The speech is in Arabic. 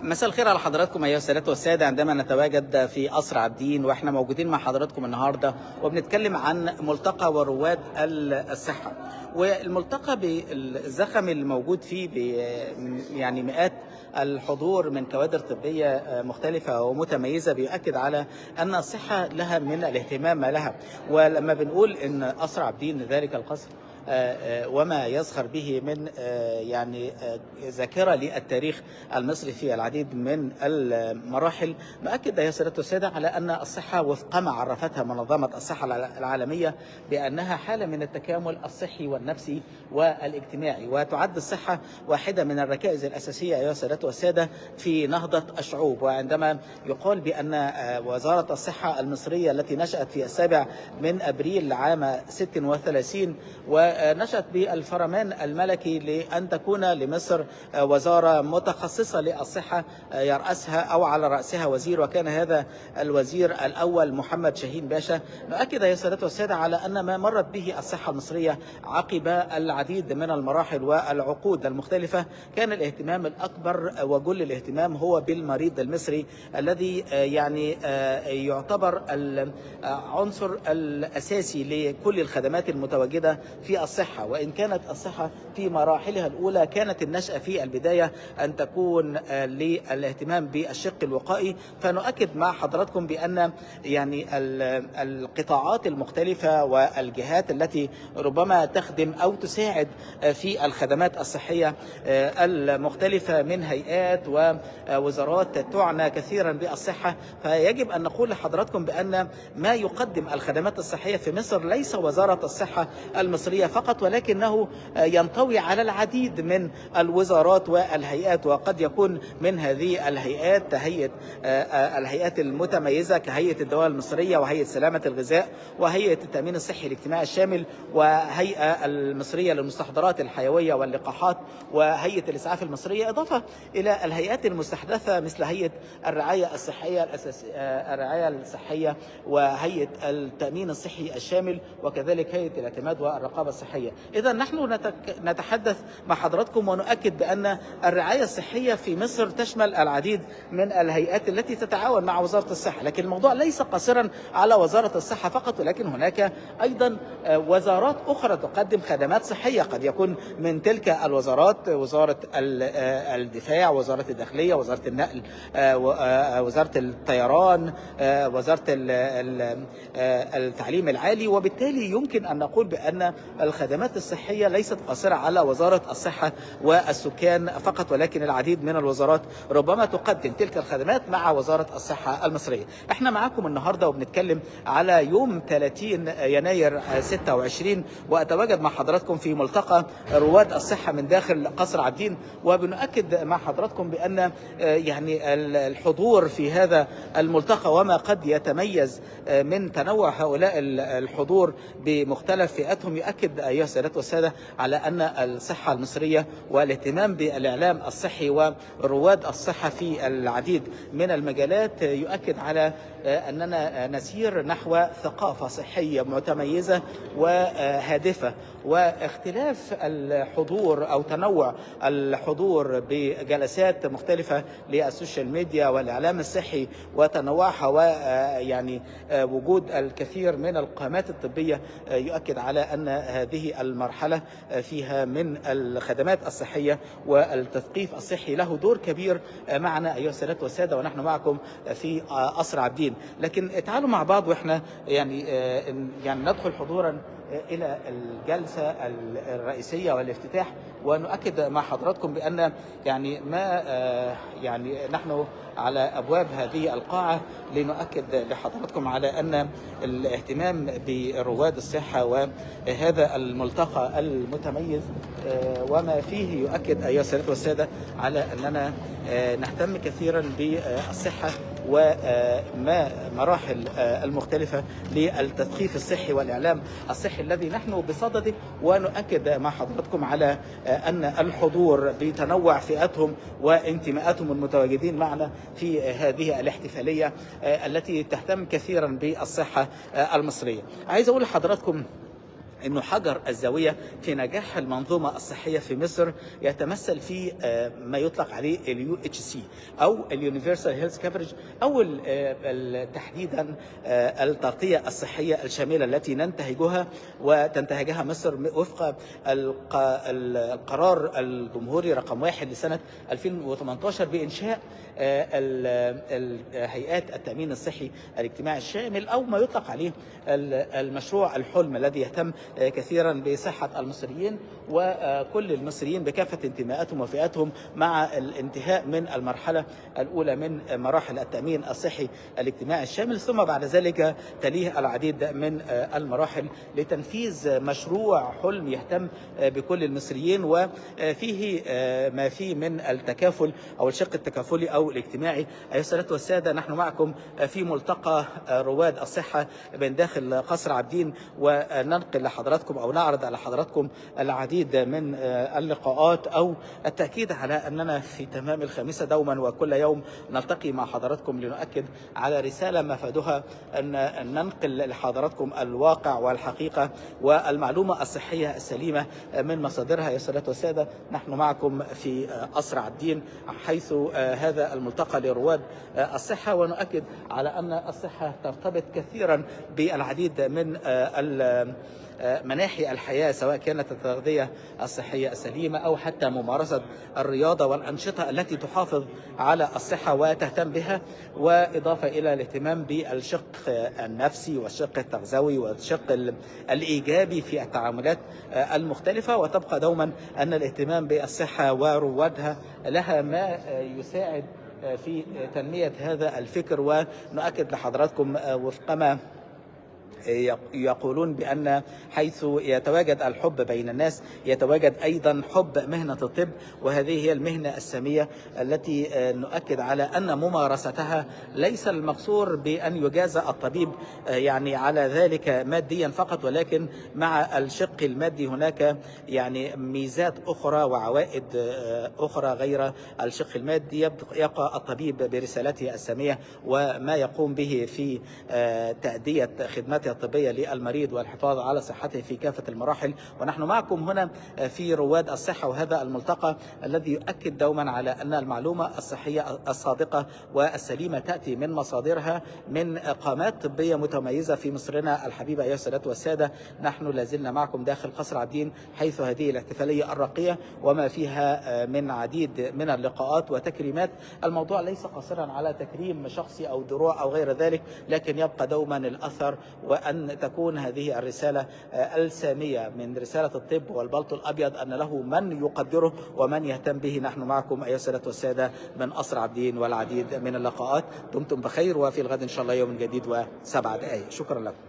مساء الخير على حضراتكم أيها السادة والسادة. عندما نتواجد في قصر عابدين وإحنا موجودين مع حضراتكم النهاردة وبنتكلم عن ملتقى ورواد الصحة، والملتقى بالزخم الموجود فيه يعني مئات الحضور من كوادر طبية مختلفة ومتميزة بيؤكد على أن الصحة لها من الاهتمام ما لها. ولما بنقول أن قصر عابدين ذلك القصر وما يزخر به من يعني ذاكرة للتاريخ المصري في العديد من المراحل، نؤكد يا سيادة السادة على أن الصحة وفق ما عرفتها منظمة الصحة العالمية بأنها حالة من التكامل الصحي والنفسي والاجتماعي، وتعد الصحة واحدة من الركائز الأساسية يا سيادة السادة في نهضة الشعوب. وعندما يقال بأن وزارة الصحة المصرية التي نشأت في 7 أبريل عام 36 ونشأت بالفرمان الملكي لأن تكون لمصر وزارة متخصصة للصحة يرأسها أو على رأسها وزير، وكان هذا الوزير الأول محمد شاهين باشا. نؤكد يا سادة والسادة على أن ما مرت به الصحة المصرية عقب العديد من المراحل والعقود المختلفة كان الاهتمام الأكبر وجل الاهتمام هو بالمريض المصري الذي يعني يعتبر العنصر الأساسي لكل الخدمات المتواجدة في الصحة. وإن كانت الصحة في مراحلها الأولى كانت النشأة في البداية أن تكون للاهتمام بالشق الوقائي، فنؤكد مع حضراتكم بأن يعني القطاعات المختلفة والجهات التي ربما تخدم أو تساعد في الخدمات الصحية المختلفة من هيئات ووزارات تعنى كثيرا بالصحة، فيجب أن نقول لحضراتكم بأن ما يقدم الخدمات الصحية في مصر ليس وزارة الصحة المصرية فقط، ولكنه ينطوي على العديد من الوزارات والهيئات، وقد يكون من هذه الهيئات الهيئات المتميزة كهيئة الدواء المصرية وهيئة سلامة الغذاء وهيئة التأمين الصحي الاجتماعي الشامل وهيئة المصرية للمستحضرات الحيوية واللقاحات وهيئة الإسعاف المصرية، إضافة إلى الهيئات المستحدثة مثل هيئة الرعاية الصحية وهيئة التأمين الصحي الشامل وكذلك هيئة الاعتماد والرقابة الصحية. إذا نحن نتحدث مع حضراتكم ونؤكد بأن الرعاية الصحية في مصر تشمل العديد من الهيئات التي تتعاون مع وزارة الصحة، لكن الموضوع ليس قاصرا على وزارة الصحة فقط، ولكن هناك أيضا وزارات أخرى تقدم خدمات صحية. قد يكون من تلك الوزارات وزارة الدفاع، وزارة الداخلية، وزارة النقل، وزارة الطيران، وزارة التعليم العالي. وبالتالي يمكن أن نقول بأن الخدمات الصحية ليست قاصرة على وزارة الصحة والسكان فقط، ولكن العديد من الوزارات ربما تقدم تلك الخدمات مع وزارة الصحة المصرية. احنا معاكم النهاردة وبنتكلم على يوم 30 يناير 26، وأتواجد مع حضراتكم في ملتقى رواد الصحة من داخل قصر عابدين، وبنؤكد مع حضراتكم بأن يعني الحضور في هذا الملتقى وما قد يتميز من تنوع هؤلاء الحضور بمختلف فئاتهم يؤكد أيها السادة والسادة على أن الصحة المصرية والاهتمام بالإعلام الصحي ورواد الصحة في العديد من المجالات يؤكد على أننا نسير نحو ثقافة صحية متميزة وهادفة. واختلاف الحضور أو تنوع الحضور بجلسات مختلفة للسوشيال ميديا والإعلام الصحي وتنوعها ويعني وجود الكثير من القامات الطبية يؤكد على أن هذه المرحلة فيها من الخدمات الصحية والتثقيف الصحي له دور كبير معنا أيها السادة والسادة، ونحن معكم في قصر عابدين. لكن تعالوا مع بعض وإحنا يعني ندخل حضورا إلى الجلسة الرئيسية والافتتاح، ونؤكد مع حضراتكم بأن يعني ما يعني نحن على أبواب هذه القاعة لنؤكد لحضراتكم على أن الاهتمام برواد الصحة وهذا الملتقى المتميز وما فيه يؤكد أيها السادة والسادة على أننا نهتم كثيرا بالصحة وما مراحل المختلفة للتثقيف الصحي والإعلام الصحي الذي نحن بصدده، ونؤكد مع حضراتكم على أن الحضور بتنوع فئاتهم وانتماءاتهم المتواجدين معنا في هذه الاحتفالية التي تهتم كثيرا بالصحة المصرية. عايز أقول لحضراتكم انه حجر الزاويه في نجاح المنظومه الصحيه في مصر يتمثل في ما يطلق عليه اليو اتش سي او اليونيفرسال هيلث كفرج، او تحديدا التغطيه الصحيه الشامله التي ننتهجها وتنتهجها مصر وفق القرار الجمهوري رقم 1 لسنه 2018 بانشاء هيئات التامين الصحي الاجتماعي الشامل، او ما يطلق عليه المشروع الحلم الذي يهتم كثيرا بصحة المصريين وكل المصريين بكافة انتماءاتهم وفئاتهم، مع الانتهاء من المرحلة الأولى من مراحل التأمين الصحي الاجتماعي الشامل، ثم بعد ذلك تليه العديد من المراحل لتنفيذ مشروع حلم يهتم بكل المصريين وفيه ما فيه من التكافل أو الشق التكافلي أو الاجتماعي. أيها السادة والسادة، نحن معكم في ملتقى رواد الصحة من داخل قصر عابدين، وننقل لحضراتكم أو نعرض على حضراتكم العديد من اللقاءات أو التأكيد على أننا في تمام الخامسة دوما وكل يوم نلتقي مع حضراتكم لنؤكد على رسالة مفادها أن ننقل لحضراتكم الواقع والحقيقة والمعلومة الصحية السليمة من مصادرها. يا سادة والسادة، نحن معكم في قصر عابدين حيث هذا الملتقى لرواد الصحة، ونؤكد على أن الصحة ترتبط كثيرا بالعديد من مناحي الحياة، سواء كانت التغذية الصحية السليمة أو حتى ممارسة الرياضة والأنشطة التي تحافظ على الصحة وتهتم بها، وإضافة إلى الاهتمام بالشق النفسي والشق التغذوي والشق الإيجابي في التعاملات المختلفة. وتبقى دوما أن الاهتمام بالصحة وروادها لها ما يساعد في تنمية هذا الفكر. ونؤكد لحضراتكم وفق ما يقولون بأن حيث يتواجد الحب بين الناس يتواجد أيضا حب مهنة الطب، وهذه هي المهنة السامية التي نؤكد على أن ممارستها ليس المقصور بأن يجازى الطبيب يعني على ذلك ماديا فقط، ولكن مع الشق المادي هناك يعني ميزات أخرى وعوائد أخرى غير الشق المادي. يبقى الطبيب برسالته السامية وما يقوم به في تأدية خدماته الطبية للمريض والحفاظ على صحته في كافة المراحل. ونحن معكم هنا في رواد الصحة، وهذا الملتقى الذي يؤكد دوما على أن المعلومة الصحية الصادقة والسليمة تأتي من مصادرها من قامات طبية متميزة في مصرنا الحبيبة. أيها السادة والسادة، نحن لازلنا معكم داخل قصر عابدين حيث هذه الاحتفالية الراقية وما فيها من عديد من اللقاءات وتكريمات. الموضوع ليس قاصرا على تكريم شخصي أو دروع أو غير ذلك، لكن يبقى دوما الأثر وأن تكون هذه الرسالة السامية من رسالة الطب والبلط الأبيض أن له من يقدره ومن يهتم به. نحن معكم أيها السادة والسادة من قصر عابدين والعديد من اللقاءات. دمتم بخير، وفي الغد إن شاء الله يوم جديد و7 دقائق. شكرا لكم.